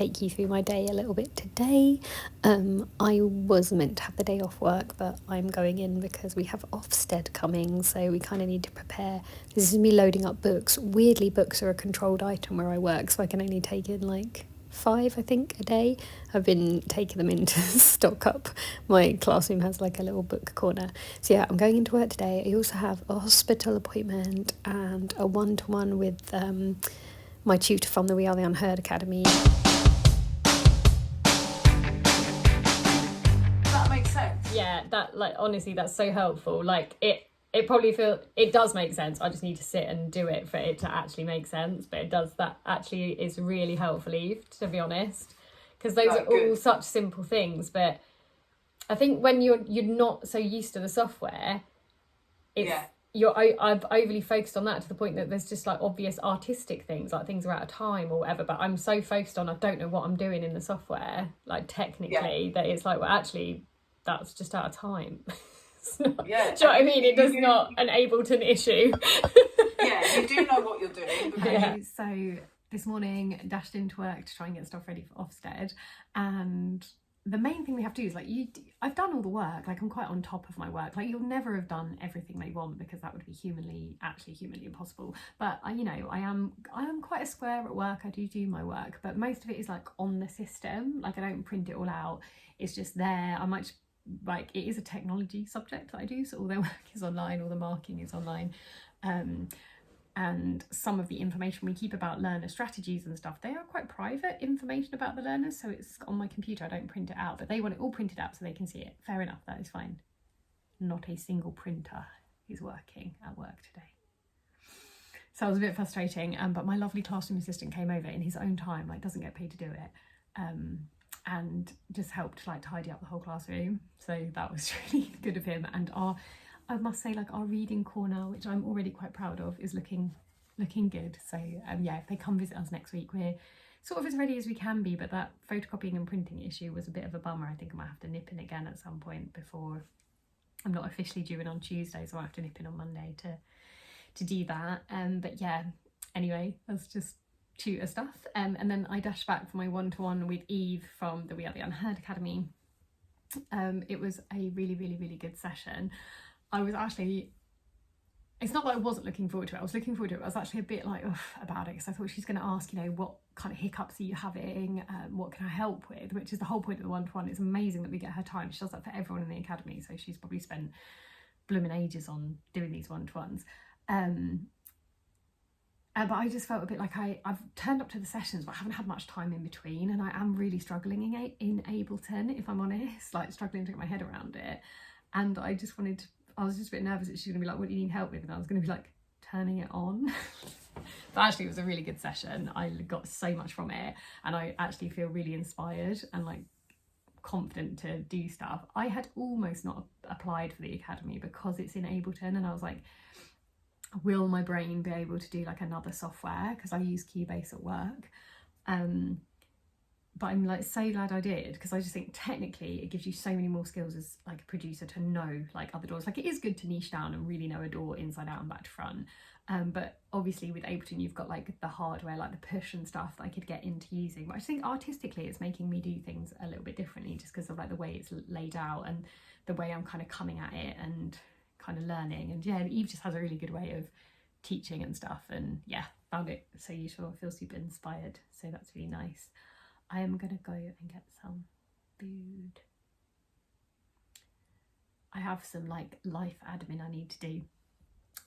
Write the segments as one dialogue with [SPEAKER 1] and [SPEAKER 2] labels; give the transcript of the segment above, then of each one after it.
[SPEAKER 1] take you through my day a little bit today. I was meant to have the day off work, but I'm going in because we have Ofsted coming, so we kind of need to prepare. This is me loading up books. Weirdly, books are a controlled item where I work, so I can only take in like 5, I think, a day. I've been taking them in to stock up. My classroom has like a little book corner. So yeah, I'm going into work today. I also have a hospital appointment and a one-to-one with my tutor from the We Are the Unheard Academy.
[SPEAKER 2] That makes sense.
[SPEAKER 3] Yeah, that, like, honestly, that's so helpful. Like, it does make sense. I just need to sit and do it for it to actually make sense. But that actually is really helpful, Eve, to be honest, because those are all such simple things. But I think when you're not so used to the software, I've overly focused on that to the point that there's just like obvious artistic things, like things are out of time or whatever. But I'm so focused on I don't know what I'm doing in the software, like technically, that it's like, well, actually, that's just out of time. Not, do you know what I mean? It does not an Ableton issue.
[SPEAKER 2] Yeah, you do know what you're doing.
[SPEAKER 4] Okay, so this morning dashed into work to try and get stuff ready for Ofsted, and the main thing we have to do is like I've done all the work, like I'm quite on top of my work. Like you'll never have done everything they want because that would be humanly impossible. But I am quite a square at work. I do my work, but most of it is like on the system. Like I don't print it all out. It's just there. I might like it is a technology subject that I do, so all their work is online, all the marking is online, and some of the information we keep about learner strategies and stuff, they are quite private information about the learners, so it's on my computer. I don't print it out, but they want it all printed out so they can see it. Fair enough, that is fine. Not a single printer is working at work today, so it was a bit frustrating, but my lovely classroom assistant came over in his own time, like doesn't get paid to do it, and just helped like tidy up the whole classroom, so that was really good of him. And I must say, like our reading corner, which I'm already quite proud of, is looking good. So yeah, if they come visit us next week, we're sort of as ready as we can be, but that photocopying and printing issue was a bit of a bummer. I think I might have to nip in again at some point before I'm not officially due in on Tuesday, so I have to nip in on Monday to do that. But yeah, anyway, that's just tutor stuff, and then I dashed back for my one-to-one with Eve from the We Are the Unheard Academy. It was a really good session. I was actually, it's not that I wasn't looking forward to it, I was looking forward to it, but I was actually a bit like about it, because I thought she's going to ask, you know, what kind of hiccups are you having, what can I help with, which is the whole point of the one-to-one. It's amazing that we get her time. She does that for everyone in the academy, so she's probably spent blooming ages on doing these one-to-ones. But I just felt a bit like I've turned up to the sessions, but I haven't had much time in between, and I am really struggling in Ableton, if I'm honest, like struggling to get my head around it. And I was just a bit nervous that she's gonna be like, what do you need help with? And I was gonna be like, turning it on. But actually it was a really good session. I got so much from it, and I actually feel really inspired and like confident to do stuff. I had almost not applied for the academy because it's in Ableton, and I was like, will my brain be able to do like another software, because I use Cubase at work, but I'm like so glad I did, because I just think technically it gives you so many more skills as like a producer to know like other doors. Like it is good to niche down and really know a door inside out and back to front, but obviously with Ableton you've got like the hardware, like the push and stuff that I could get into using. But I just think artistically it's making me do things a little bit differently, just because of like the way it's laid out and the way I'm kind of coming at it and kind of learning. And yeah, Eve just has a really good way of teaching and stuff, and yeah, found it so useful. I feel super inspired, so that's really nice. I am gonna go and get some food. I have some like life admin I need to do.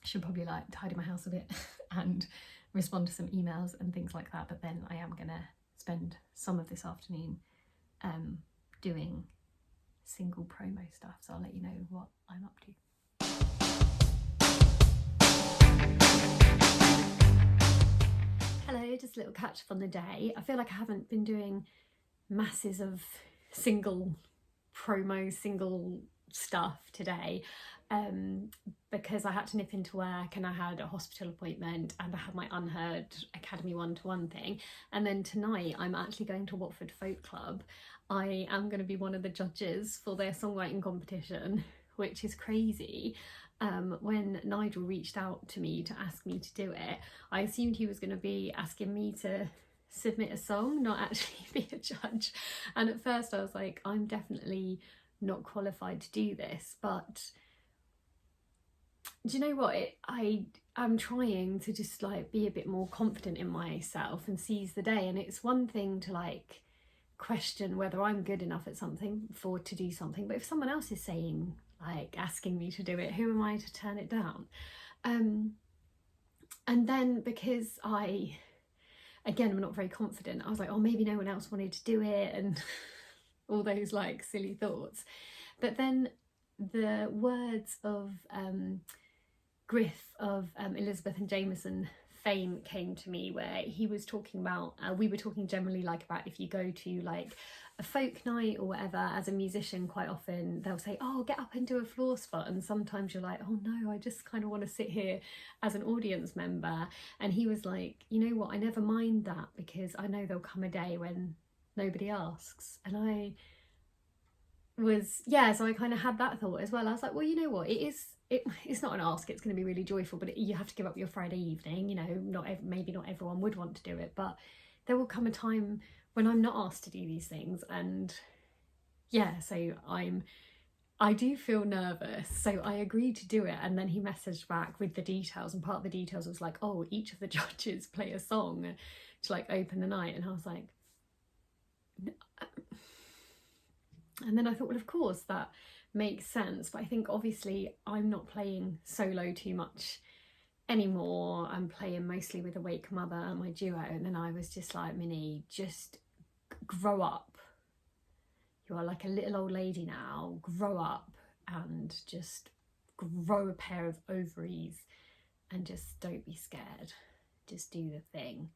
[SPEAKER 4] Should probably like tidy my house a bit and respond to some emails and things like that, but then I am gonna spend some of this afternoon doing single promo stuff, so I'll let you know what I'm up to. Hello, just a little catch up on the day. I feel like I haven't been doing masses of single promo, single stuff today, because I had to nip into work and I had a hospital appointment and I had my Unheard Academy one-to-one thing. And then tonight I'm actually going to Watford Folk Club. I am going to be one of the judges for their songwriting competition, which is crazy. When Nigel reached out to me to ask me to do it, I assumed he was going to be asking me to
[SPEAKER 3] submit a song, not actually be a judge. And at first I was like, I'm definitely not qualified to do this, but do you know what, I'm trying to just like be a bit more confident in myself and seize the day. And it's one thing to like question whether I'm good enough at something to do something, but if someone else is saying, like, asking me to do it, who am I to turn it down? And then because I'm not very confident, I was like, oh, maybe no one else wanted to do it, and all those like silly thoughts. But then the words of Griff of Elizabeth and Jameson fame came to me, where he was talking about, we were talking generally like about if you go to like a folk night or whatever, as a musician, quite often they'll say, oh, get up and do a floor spot, and sometimes you're like, oh no, I just kind of want to sit here as an audience member. And he was like, you know what, I never mind that, because I know there'll come a day when nobody asks. And I was, so I kind of had that thought as well. I was like, well, you know what, it's not an ask, it's going to be really joyful, but you have to give up your Friday evening, you know, maybe not everyone would want to do it, but there will come a time when I'm not asked to do these things. And so I do feel nervous, so I agreed to do it. And then he messaged back with the details, and part of the details was like, oh, each of the judges play a song to like open the night. And I was like, and then I thought, well, of course that makes sense, but I think obviously I'm not playing solo too much anymore. I'm playing mostly with Awake Mother, my duo. And then I was just like, Minnie, just grow up. You are like a little old lady now. Grow up and just grow a pair of ovaries and just don't be scared. Just do the thing.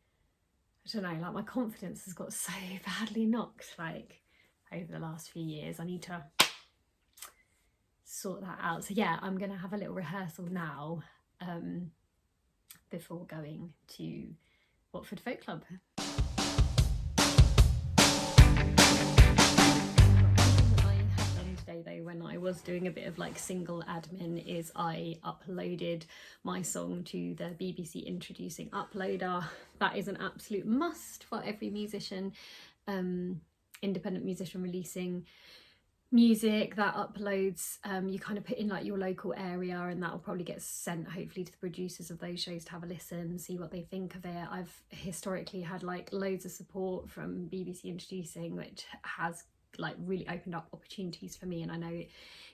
[SPEAKER 3] I don't know, like my confidence has got so badly knocked like over the last few years. I need to sort that out. So I'm gonna have a little rehearsal now before going to Watford Folk Club. Today though, when I was doing a bit of like single admin, is I uploaded my song to the BBC Introducing Uploader. That is an absolute must for every musician, independent musician releasing music that uploads. You kind of put in like your local area, and that will probably get sent hopefully to the producers of those shows to have a listen, see what they think of it. I've historically had like loads of support from BBC Introducing, which has like really opened up opportunities for me, and I know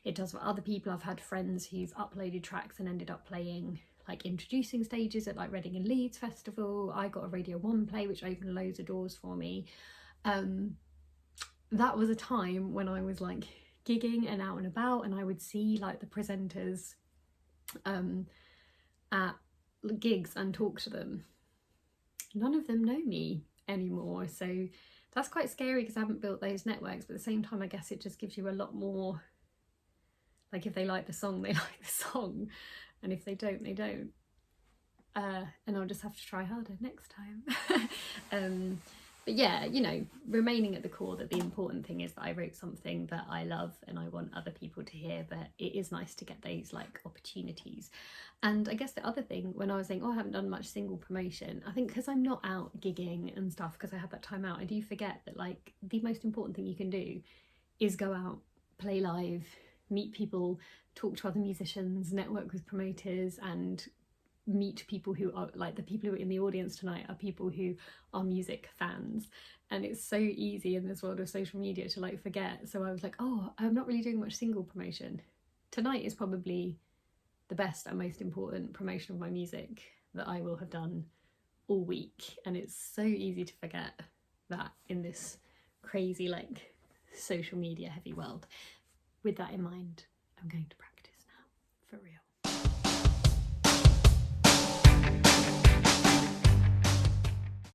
[SPEAKER 3] it does for other people. I've had friends who've uploaded tracks and ended up playing like introducing stages at like Reading and Leeds Festival. I got a Radio 1 play, which opened loads of doors for me. That was a time when I was like gigging and out and about, and I would see like the presenters at gigs and talk to them. None of them know me anymore, so that's quite scary because I haven't built those networks. But at the same time, I guess it just gives you a lot more, like if they like the song, they like the song, and if they don't, they don't. And I'll just have to try harder next time. But you know, remaining at the core that the important thing is that I wrote something that I love and I want other people to hear, but it is nice to get those like opportunities. And I guess the other thing, when I was saying, oh, I haven't done much single promotion, I think because I'm not out gigging and stuff, because I had that time out, I do forget that like the most important thing you can do is go out, play live, meet people, talk to other musicians, network with promoters, and meet people who are like, the people who are in the audience tonight are people who are music fans. And it's so easy in this world of social media to like forget. So I was like, oh, I'm not really doing much single promotion. Tonight is probably the best and most important promotion of my music that I will have done all week. And it's so easy to forget that in this crazy like social media heavy world. With that in mind, I'm going to practice now, for real.